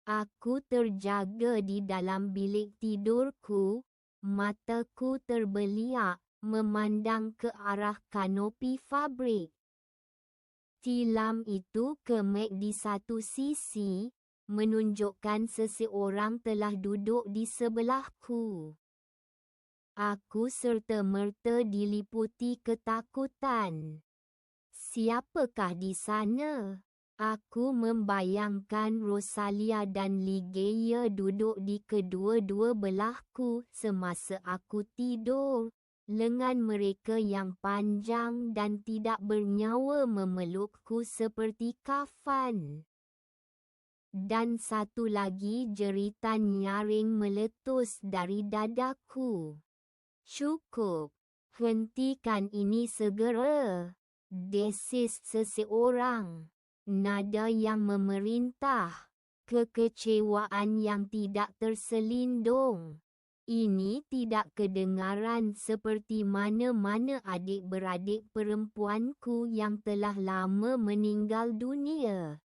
Aku terjaga di dalam bilik tidurku, mataku terbeliak, memandang ke arah kanopi fabrik. Tilam itu kemek di satu sisi, menunjukkan seseorang telah duduk di sebelahku. Aku serta-merta diliputi ketakutan. Siapakah di sana? Aku membayangkan Rosalia dan Ligeia duduk di kedua-dua belahku semasa aku tidur. Lengan mereka yang panjang dan tidak bernyawa memelukku seperti kafan. Dan satu lagi jeritan nyaring meletus dari dadaku. Cukup. Hentikan ini segera. Desis seseorang. Nada yang memerintah. Kekecewaan yang tidak terselindung. Ini tidak kedengaran seperti mana-mana adik-beradik perempuanku yang telah lama meninggal dunia.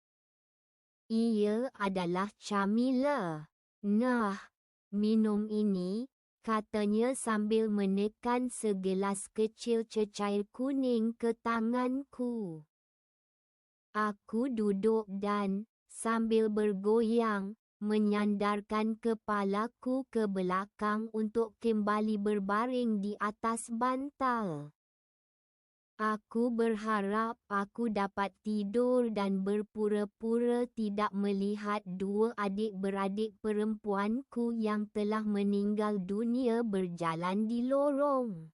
Ia adalah Camilla. Nah, minum ini, katanya sambil menekan segelas kecil cecair kuning ke tanganku. Aku duduk dan, sambil bergoyang, menyandarkan kepalaku ke belakang untuk kembali berbaring di atas bantal. Aku berharap aku dapat tidur dan berpura-pura tidak melihat dua adik-beradik perempuanku yang telah meninggal dunia berjalan di lorong.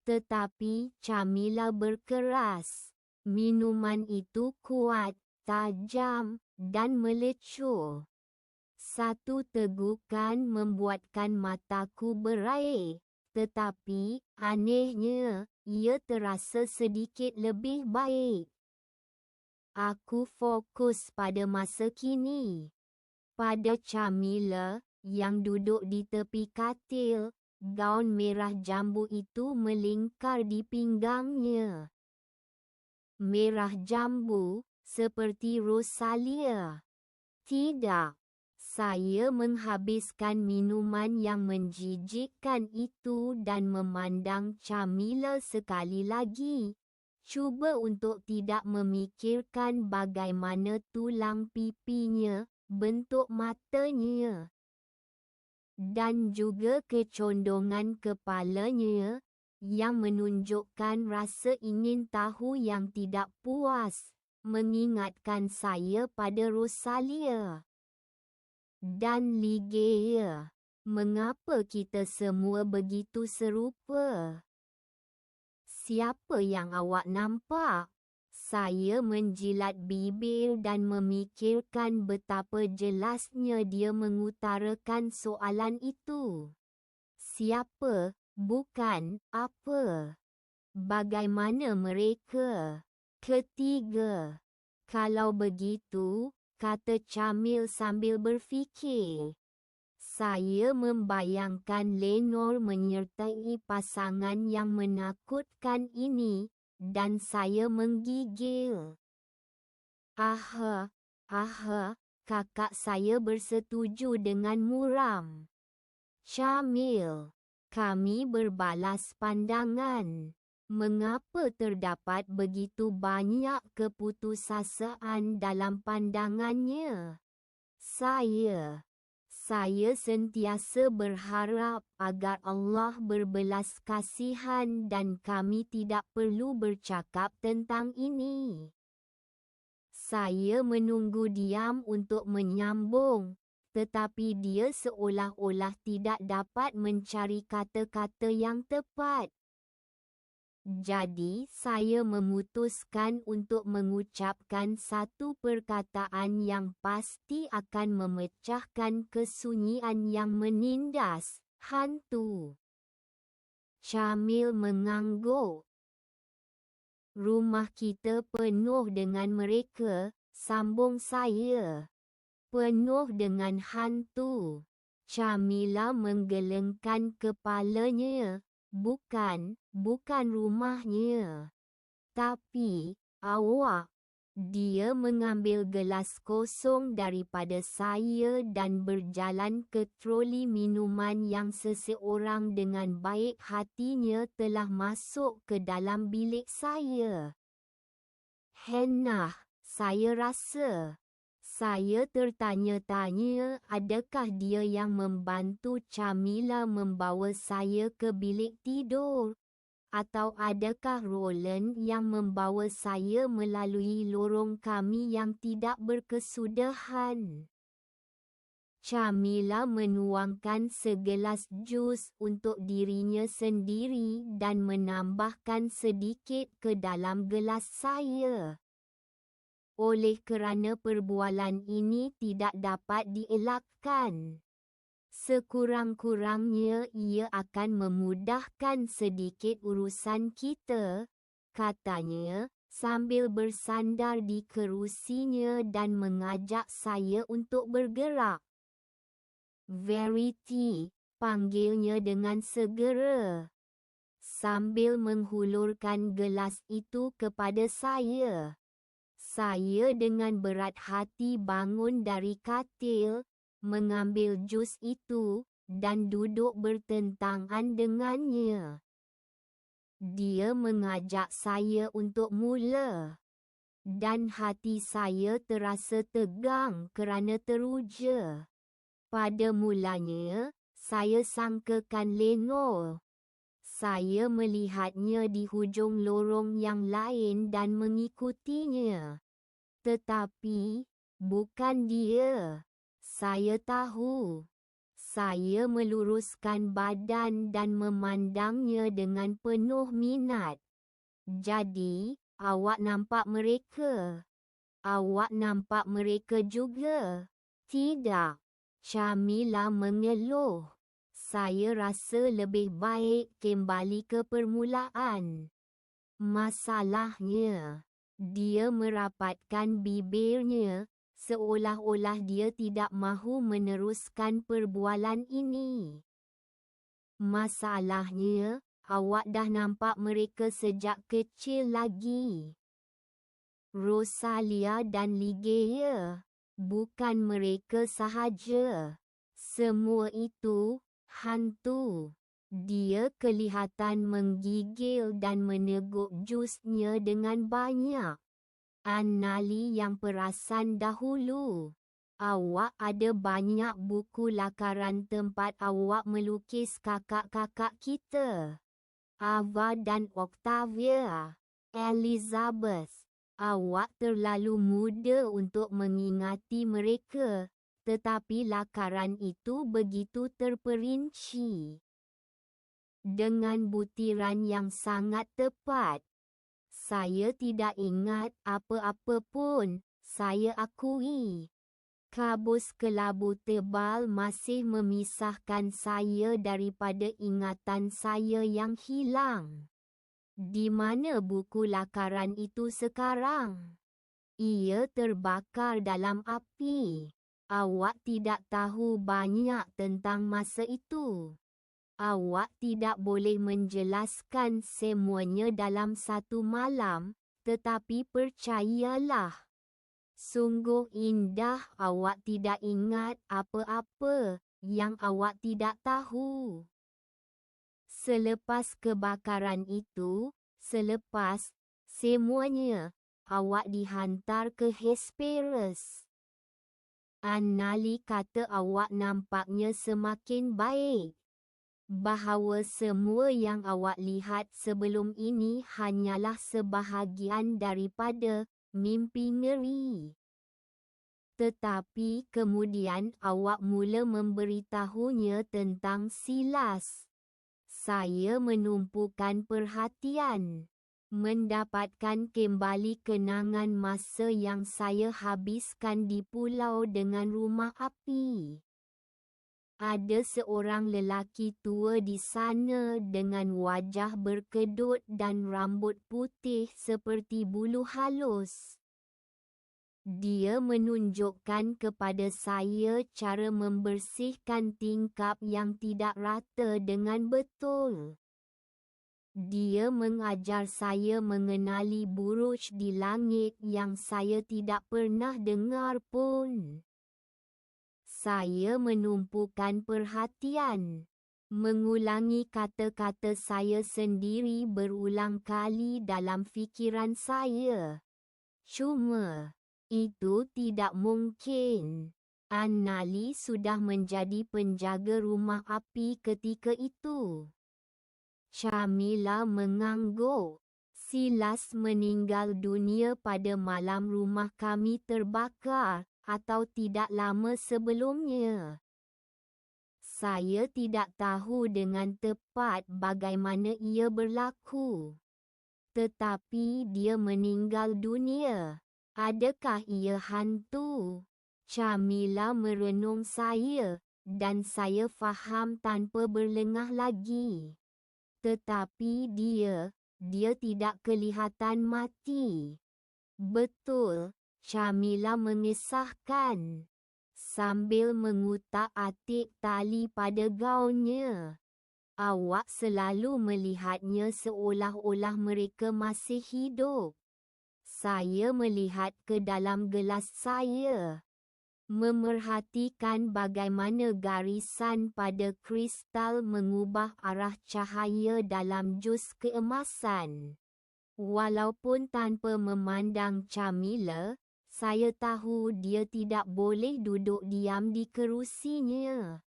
Tetapi Camilla berkeras. Minuman itu kuat, tajam, dan melecur. Satu tegukan membuatkan mataku berair, tetapi, anehnya, ia terasa sedikit lebih baik. Aku fokus pada masa kini. Pada Camilla, yang duduk di tepi katil, gaun merah jambu itu melingkar di pinggangnya. Merah jambu, seperti Rosalia. Tidak. Saya menghabiskan minuman yang menjijikkan itu dan memandang Camilla sekali lagi. Cuba untuk tidak memikirkan bagaimana tulang pipinya, bentuk matanya. Dan juga kecondongan kepalanya, yang menunjukkan rasa ingin tahu yang tidak puas, mengingatkan saya pada Rosalia. Dan Ligeia. Mengapa kita semua begitu serupa? Siapa yang awak nampak? Saya menjilat bibir dan memikirkan betapa jelasnya dia mengutarakan soalan itu. Siapa, bukan apa. Bagaimana mereka? Ketiga. Kalau begitu, kata Camille sambil berfikir. Saya membayangkan Lenore menyertai pasangan yang menakutkan ini, dan saya menggigil. Aha, kakak saya bersetuju dengan muram. Camille, kami berbalas pandangan. Mengapa terdapat begitu banyak keputusasaan dalam pandangannya? Saya sentiasa berharap agar Allah berbelas kasihan dan kami tidak perlu bercakap tentang ini. Saya menunggu diam untuk menyambung, tetapi dia seolah-olah tidak dapat mencari kata-kata yang tepat. Jadi saya memutuskan untuk mengucapkan satu perkataan yang pasti akan memecahkan kesunyian yang menindas, hantu. Camille mengangguk. Rumah kita penuh dengan mereka, sambung saya. Penuh dengan hantu. Camilla menggelengkan kepalanya. Bukan rumahnya. Tapi, awak. Dia mengambil gelas kosong daripada saya dan berjalan ke troli minuman yang seseorang dengan baik hatinya telah masuk ke dalam bilik saya. Hannah, saya rasa. Saya tertanya-tanya adakah dia yang membantu Camilla membawa saya ke bilik tidur. Atau adakah Roland yang membawa saya melalui lorong kami yang tidak berkesudahan? Camilla menuangkan segelas jus untuk dirinya sendiri dan menambahkan sedikit ke dalam gelas saya. Oleh kerana perbualan ini tidak dapat dielakkan. Sekurang-kurangnya ia akan memudahkan sedikit urusan kita, katanya, sambil bersandar di kerusinya dan mengajak saya untuk bergerak. Verity, panggilnya dengan segera. Sambil menghulurkan gelas itu kepada saya. Saya dengan berat hati bangun dari katil, mengambil jus itu, dan duduk bertentangan dengannya. Dia mengajak saya untuk mula. Dan hati saya terasa tegang kerana teruja. Pada mulanya, saya sangkakan Lenore. Saya melihatnya di hujung lorong yang lain dan mengikutinya. Tetapi, bukan dia. Saya tahu. Saya meluruskan badan dan memandangnya dengan penuh minat. Jadi, awak nampak mereka? Awak nampak mereka juga? Tidak. Camilla mengeluh. Saya rasa lebih baik kembali ke permulaan. Masalahnya, dia merapatkan bibirnya, seolah-olah dia tidak mahu meneruskan perbualan ini. Masalahnya, awak dah nampak mereka sejak kecil lagi. Rosalia dan Ligeia, bukan mereka sahaja. Semua itu, hantu. Dia kelihatan menggigil dan meneguk jusnya dengan banyak. Annali yang perasan dahulu. Awak ada banyak buku lakaran tempat awak melukis kakak-kakak kita. Ava dan Octavia. Elizabeth. Awak terlalu muda untuk mengingati mereka, tetapi lakaran itu begitu terperinci. Dengan butiran yang sangat tepat. Saya tidak ingat apa-apa pun, saya akui. Kabus kelabu tebal masih memisahkan saya daripada ingatan saya yang hilang. Di mana buku lakaran itu sekarang? Ia terbakar dalam api. Awak tidak tahu banyak tentang masa itu. Awak tidak boleh menjelaskan semuanya dalam satu malam, tetapi percayalah. Sungguh indah awak tidak ingat apa-apa yang awak tidak tahu. Selepas kebakaran itu, selepas semuanya, awak dihantar ke Hesperus. Annali kata awak nampaknya semakin baik. Bahawa semua yang awak lihat sebelum ini hanyalah sebahagian daripada mimpi ngeri. Tetapi kemudian awak mula memberitahunya tentang Silas. Saya menumpukan perhatian. Mendapatkan kembali kenangan masa yang saya habiskan di pulau dengan rumah api. Ada seorang lelaki tua di sana dengan wajah berkedut dan rambut putih seperti bulu halus. Dia menunjukkan kepada saya cara membersihkan tingkap yang tidak rata dengan betul. Dia mengajar saya mengenali buruj di langit yang saya tidak pernah dengar pun. Saya menumpukan perhatian, mengulangi kata-kata saya sendiri berulang kali dalam fikiran saya. Cuma, itu tidak mungkin. Annali sudah menjadi penjaga rumah api ketika itu. Camilla mengangguk. Silas meninggal dunia pada malam rumah kami terbakar, atau tidak lama sebelumnya. Saya tidak tahu dengan tepat bagaimana ia berlaku. Tetapi dia meninggal dunia. Adakah ia hantu? Camilla merenung saya, dan saya faham tanpa berlengah lagi. Tetapi dia tidak kelihatan mati. Betul, Camilla mengisahkan, sambil mengutak-atik tali pada gaunnya. Awak selalu melihatnya seolah-olah mereka masih hidup. Saya melihat ke dalam gelas saya, memerhatikan bagaimana garisan pada kristal mengubah arah cahaya dalam jus keemasan. Walaupun tanpa memandang Camilla, saya tahu dia tidak boleh duduk diam di kerusinya.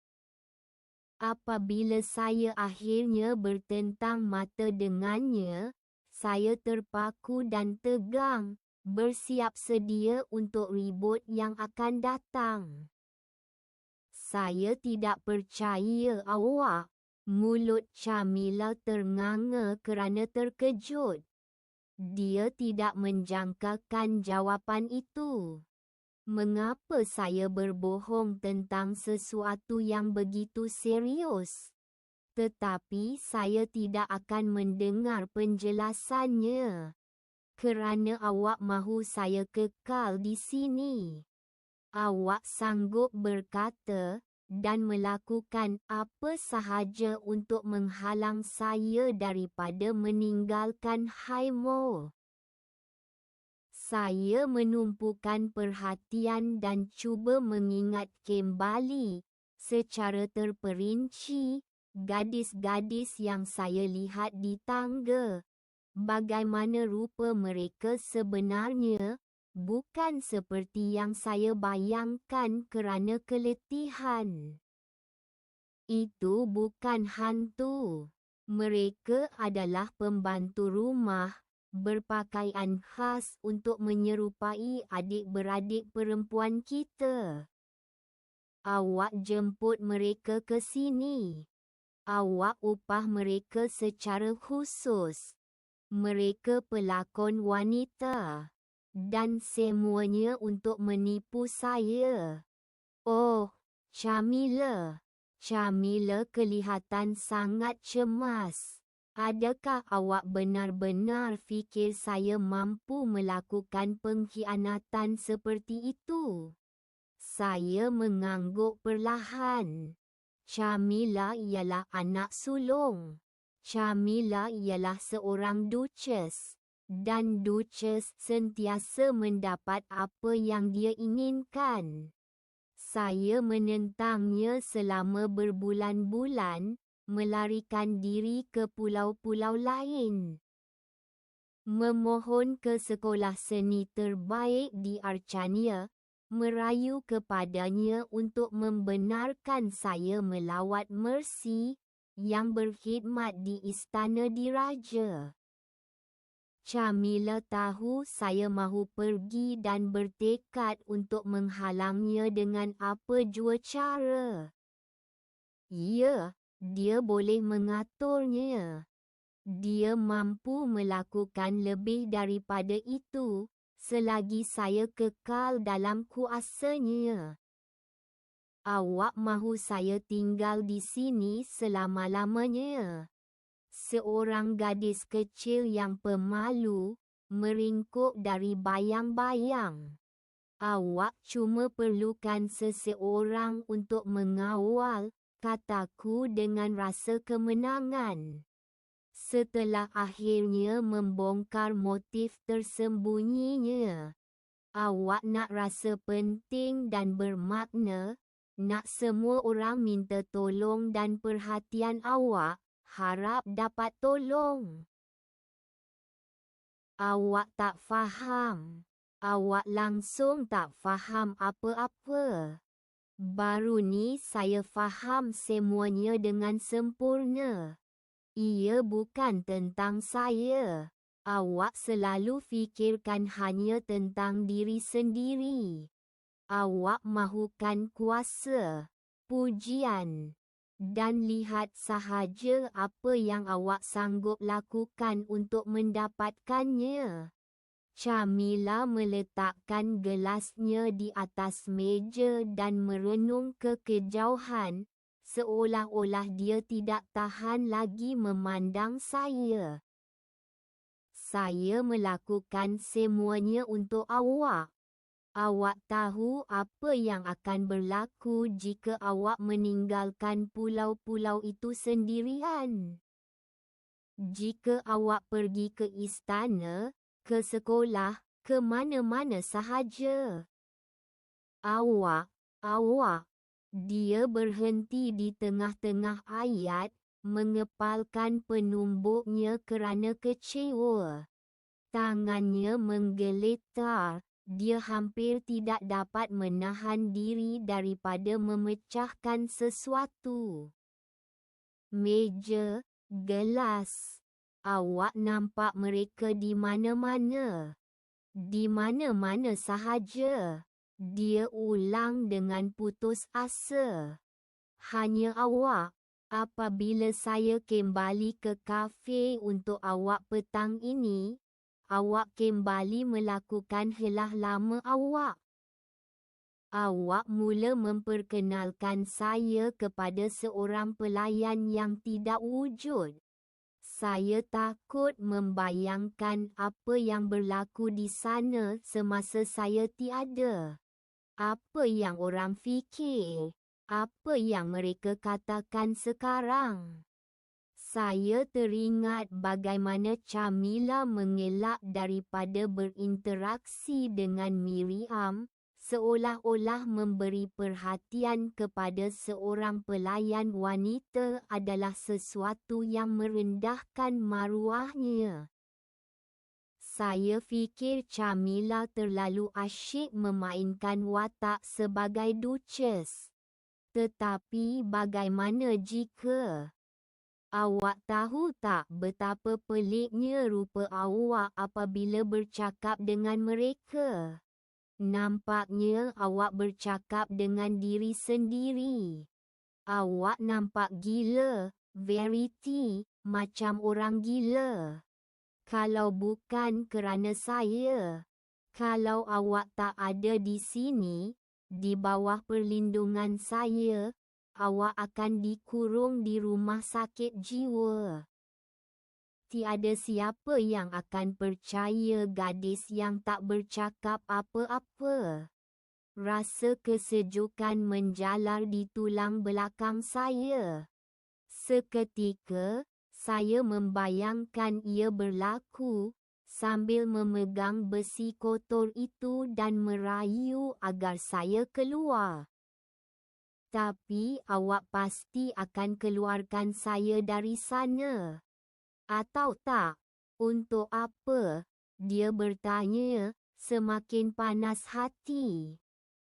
Apabila saya akhirnya bertentang mata dengannya, saya terpaku dan tegang, bersiap sedia untuk ribut yang akan datang. Saya tidak percaya awak. Mulut Camilla ternganga kerana terkejut. Dia tidak menjangkakan jawapan itu. Mengapa saya berbohong tentang sesuatu yang begitu serius? Tetapi saya tidak akan mendengar penjelasannya. Kerana awak mahu saya kekal di sini. Awak sanggup berkata dan melakukan apa sahaja untuk menghalang saya daripada meninggalkan Highmore. Saya menumpukan perhatian dan cuba mengingat kembali, secara terperinci, gadis-gadis yang saya lihat di tangga. Bagaimana rupa mereka sebenarnya, bukan seperti yang saya bayangkan kerana keletihan. Itu bukan hantu. Mereka adalah pembantu rumah, berpakaian khas untuk menyerupai adik-beradik perempuan kita. Awak jemput mereka ke sini. Awak upah mereka secara khusus. Mereka pelakon wanita. Dan semuanya untuk menipu saya. Oh, Camilla. Camilla kelihatan sangat cemas. Adakah awak benar-benar fikir saya mampu melakukan pengkhianatan seperti itu? Saya mengangguk perlahan. Camilla ialah anak sulung. Camilla ialah seorang duchess. Dan duchess sentiasa mendapat apa yang dia inginkan. Saya menentangnya selama berbulan-bulan, melarikan diri ke pulau-pulau lain. Memohon ke sekolah seni terbaik di Archania, merayu kepadanya untuk membenarkan saya melawat Mercy, yang berkhidmat di istana diraja. Camilla tahu saya mahu pergi dan bertekad untuk menghalangnya dengan apa jua cara. Ya, dia boleh mengaturnya. Dia mampu melakukan lebih daripada itu, selagi saya kekal dalam kuasanya. Awak mahu saya tinggal di sini selama-lamanya. Seorang gadis kecil yang pemalu, meringkuk dari bayang-bayang. Awak cuma perlukan seseorang untuk mengawal, kataku dengan rasa kemenangan. Setelah akhirnya membongkar motif tersembunyinya, awak nak rasa penting dan bermakna, nak semua orang minta tolong dan perhatian awak, harap dapat tolong. Awak tak faham. Awak langsung tak faham apa-apa. Baru ni saya faham semuanya dengan sempurna. Ia bukan tentang saya. Awak selalu fikirkan hanya tentang diri sendiri. Awak mahukan kuasa, pujian, dan lihat sahaja apa yang awak sanggup lakukan untuk mendapatkannya. Chamila meletakkan gelasnya di atas meja dan merenung ke kejauhan, seolah-olah dia tidak tahan lagi memandang saya. Saya melakukan semuanya untuk awak. Awak tahu apa yang akan berlaku jika awak meninggalkan pulau-pulau itu sendirian. Jika awak pergi ke istana, ke sekolah, ke mana-mana sahaja. Awak. Dia berhenti di tengah-tengah ayat, mengepalkan penumbuknya kerana kecewa. Tangannya menggeletar. Dia hampir tidak dapat menahan diri daripada memecahkan sesuatu. Meja, gelas. Awak nampak mereka di mana-mana. Di mana-mana sahaja. Dia ulang dengan putus asa. Hanya awak. Apabila saya kembali ke kafe untuk awak petang ini, awak kembali melakukan helah lama awak. Awak mula memperkenalkan saya kepada seorang pelayan yang tidak wujud. Saya takut membayangkan apa yang berlaku di sana semasa saya tiada. Apa yang orang fikir? Apa yang mereka katakan sekarang? Saya teringat bagaimana Chamila mengelak daripada berinteraksi dengan Miriam, seolah-olah memberi perhatian kepada seorang pelayan wanita adalah sesuatu yang merendahkan maruahnya. Saya fikir Chamila terlalu asyik memainkan watak sebagai duchess. Tetapi bagaimana jika... Awak tahu tak betapa peliknya rupa awak apabila bercakap dengan mereka? Nampaknya awak bercakap dengan diri sendiri. Awak nampak gila, Verity, macam orang gila. Kalau bukan kerana saya, kalau awak tak ada di sini, di bawah perlindungan saya, awak akan dikurung di rumah sakit jiwa. Tiada siapa yang akan percaya gadis yang tak bercakap apa-apa. Rasa kesejukan menjalar di tulang belakang saya. Seketika, saya membayangkan ia berlaku, sambil memegang besi kotor itu dan merayu agar saya keluar. Tapi awak pasti akan keluarkan saya dari sana. Atau tak? Untuk apa? Dia bertanya, semakin panas hati.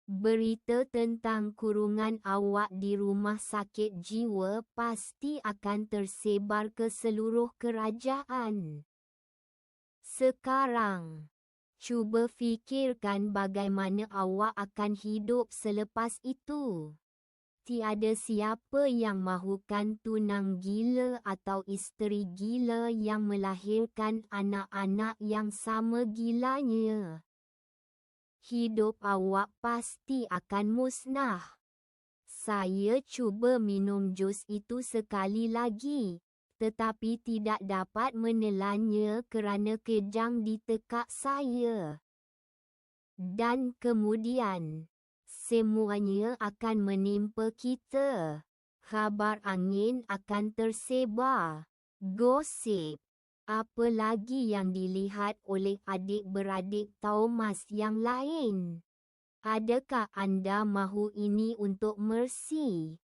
Berita tentang kurungan awak di rumah sakit jiwa pasti akan tersebar ke seluruh kerajaan. Sekarang, cuba fikirkan bagaimana awak akan hidup selepas itu. Tiada siapa yang mahukan tunang gila atau isteri gila yang melahirkan anak-anak yang sama gilanya. Hidup awak pasti akan musnah. Saya cuba minum jus itu sekali lagi, tetapi tidak dapat menelannya kerana kejang di tekak saya. Dan kemudian, semuanya akan menimpa kita. Khabar angin akan tersebar. Gosip. Apa lagi yang dilihat oleh adik-beradik Thomas yang lain? Adakah anda mahu ini untuk Mercy,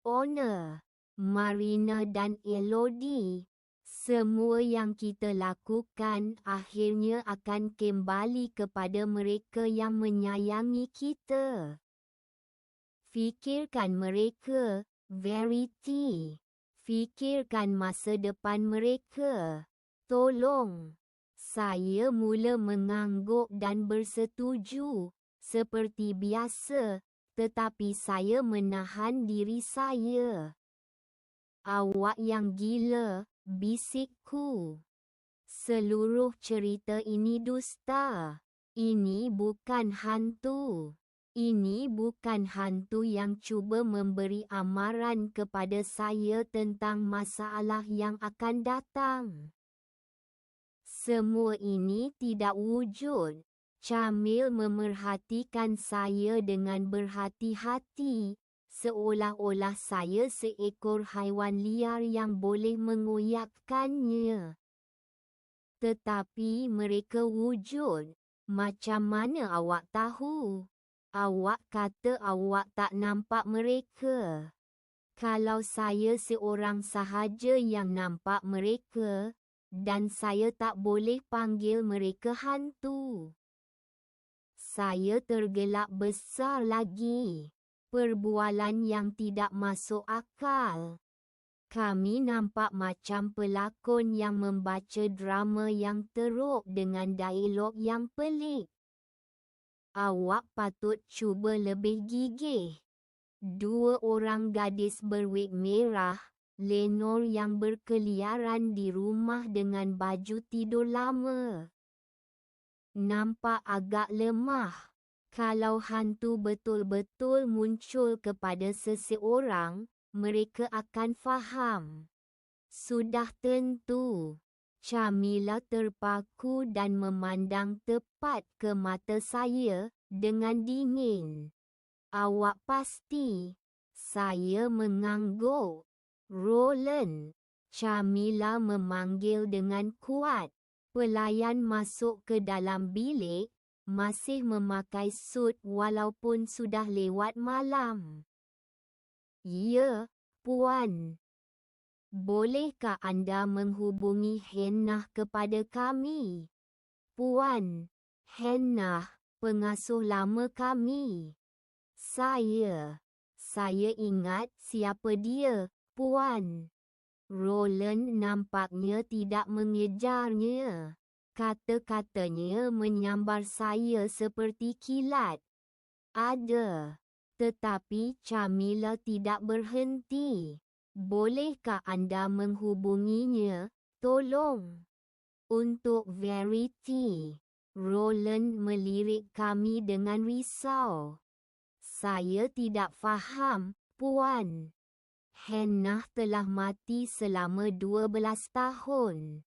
Honor, Marina dan Elodie? Semua yang kita lakukan akhirnya akan kembali kepada mereka yang menyayangi kita. Fikirkan mereka, Verity. Fikirkan masa depan mereka. Tolong. Saya mula mengangguk dan bersetuju, seperti biasa, tetapi saya menahan diri saya. Awak yang gila, bisikku. Seluruh cerita ini dusta. Ini bukan hantu. Ini bukan hantu yang cuba memberi amaran kepada saya tentang masalah yang akan datang. Semua ini tidak wujud. Camille memerhatikan saya dengan berhati-hati, seolah-olah saya seekor haiwan liar yang boleh mengoyakkannya. Tetapi mereka wujud. Macam mana awak tahu? Awak kata awak tak nampak mereka. Kalau saya seorang sahaja yang nampak mereka, dan saya tak boleh panggil mereka hantu. Saya tergelak besar lagi. Perbualan yang tidak masuk akal. Kami nampak macam pelakon yang membaca drama yang teruk dengan dialog yang pelik. Awak patut cuba lebih gigih. Dua orang gadis berwig merah, Lenore yang berkeliaran di rumah dengan baju tidur lama. Nampak agak lemah. Kalau hantu betul-betul muncul kepada seseorang, mereka akan faham. Sudah tentu. Camilla terpaku dan memandang tepat ke mata saya dengan dingin. Awak pasti. Saya mengangguk. Roland. Camilla memanggil dengan kuat. Pelayan masuk ke dalam bilik, masih memakai sut walaupun sudah lewat malam. Ya, Puan. Bolehkah anda menghubungi Hannah kepada kami? Puan. Hannah, pengasuh lama kami. Saya ingat siapa dia, Puan. Roland nampaknya tidak mengejarnya. Kata-katanya menyambar saya seperti kilat. Ada. Tetapi Camilla tidak berhenti. Bolehkah anda menghubunginya? Tolong. Untuk Verity. Roland melirik kami dengan risau. Saya tidak faham, Puan. Hannah telah mati selama 12 tahun.